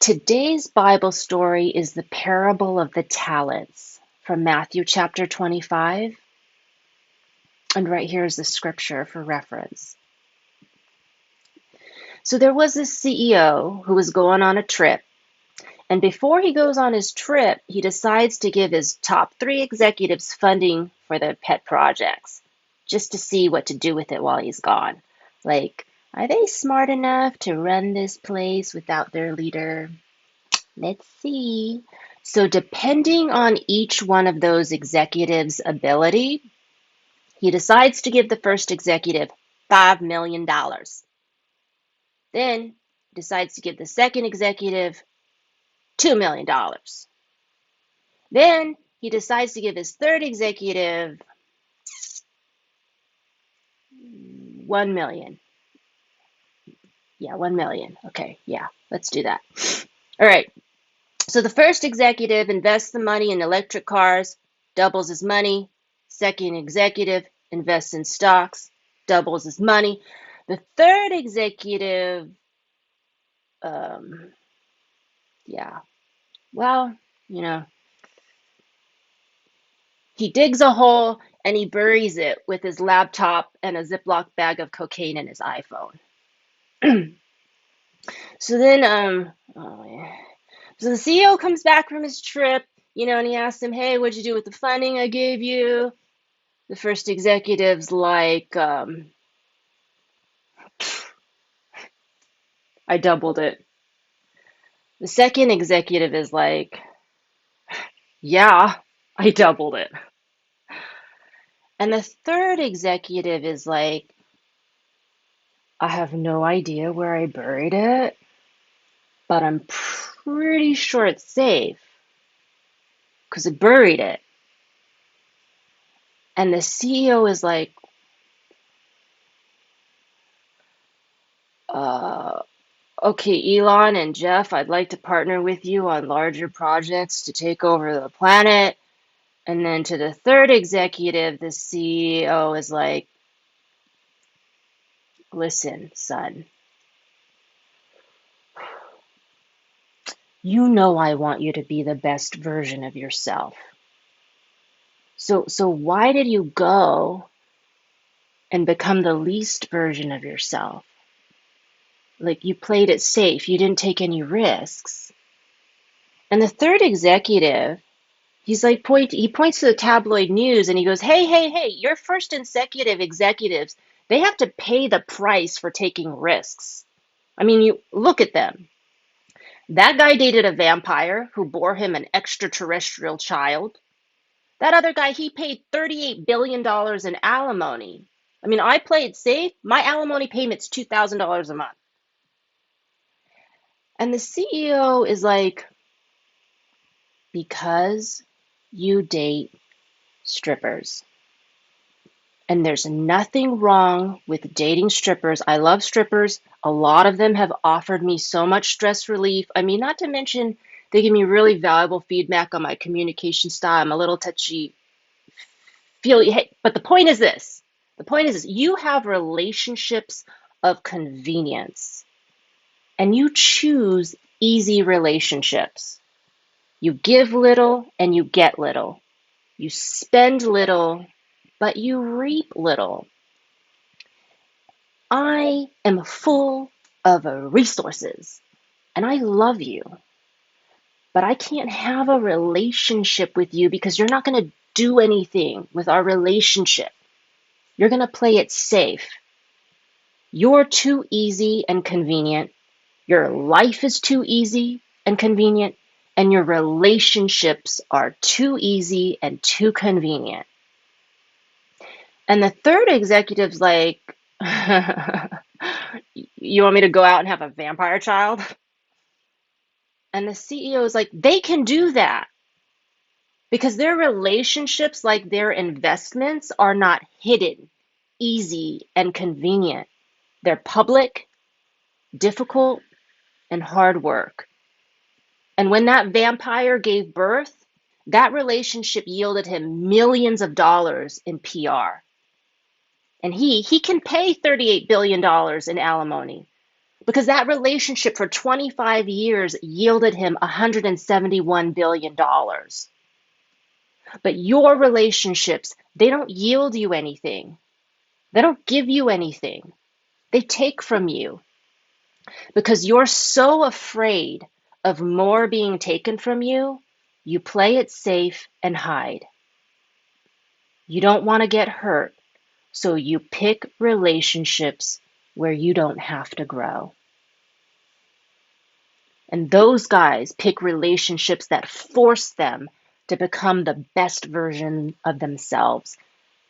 Today's Bible story is the parable of the talents from Matthew chapter 25. And right here is the scripture for reference. So there was this CEO who was going on a trip. And before he goes on his trip, he decides to give his top 3 executives funding for their pet projects, just to see what to do with it while he's gone. Like, are they smart enough to run this place without their leader? Let's see. So, depending on each one of those executives' ability, he decides to give the first executive $5 million. Then decides to give the second executive $2 million. Then he decides to give his third executive 1 million. Yeah, 1 million. Okay, yeah, let's do that. All right. So the first executive invests the money in electric cars, doubles his money. Second executive invests in stocks, doubles his money. The third executive, um, yeah, well, you know, he digs a hole and he buries it with his laptop and a Ziploc bag of cocaine in his iPhone. So then, oh, yeah. So the CEO comes back from his trip, and he asks him, "Hey, what'd you do with the funding I gave you?" The first executive's like, "I doubled it." The second executive is like, "Yeah, I doubled it." And the third executive is like, "I have no idea where I buried it, but I'm pretty sure it's safe because I buried it." And the CEO is like, uh, "Okay, Elon and Jeff, I'd like to partner with you on larger projects to take over the planet." And then to the third executive, the CEO is like, "Listen, son, you know I want you to be the best version of yourself. So why did you go and become the least version of yourself? Like, you played it safe. You didn't take any risks." And the third executive, he points to the tabloid news and he goes, "Hey, hey, hey, your first and executive executives, they have to pay the price for taking risks. I mean, you look at them. That guy dated a vampire who bore him an extraterrestrial child. That other guy, he paid $38 billion in alimony. I mean, I played safe. My alimony payment's $2,000 a month." And the CEO is like, "Because you date strippers. And there's nothing wrong with dating strippers. I love strippers. A lot of them have offered me so much stress relief. I mean, not to mention, they give me really valuable feedback on my communication style. I'm a little touchy feely. Hey, but the point is this. The point is this. You have relationships of convenience, and you choose easy relationships. You give little and you get little. You spend little, but you reap little. I am full of resources and I love you, but I can't have a relationship with you because you're not going to do anything with our relationship. You're going to play it safe. You're too easy and convenient. Your life is too easy and convenient. And your relationships are too easy and too convenient." And the third executive's like, "You want me to go out and have a vampire child?" And the CEO is like, "They can do that because their relationships, like their investments, are not hidden, easy, and convenient. They're public, difficult, and hard work. And when that vampire gave birth, that relationship yielded him millions of dollars in PR. And he can pay $38 billion in alimony. because that relationship for 25 years yielded him $171 billion. But your relationships, they don't yield you anything. They don't give you anything. They take from you because you're so afraid of more being taken from you. You play it safe and hide. You don't want to get hurt, so you pick relationships where you don't have to grow. And those guys pick relationships that force them to become the best version of themselves.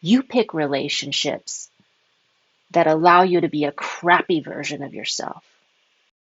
You pick relationships that allow you to be a crappy version of yourself.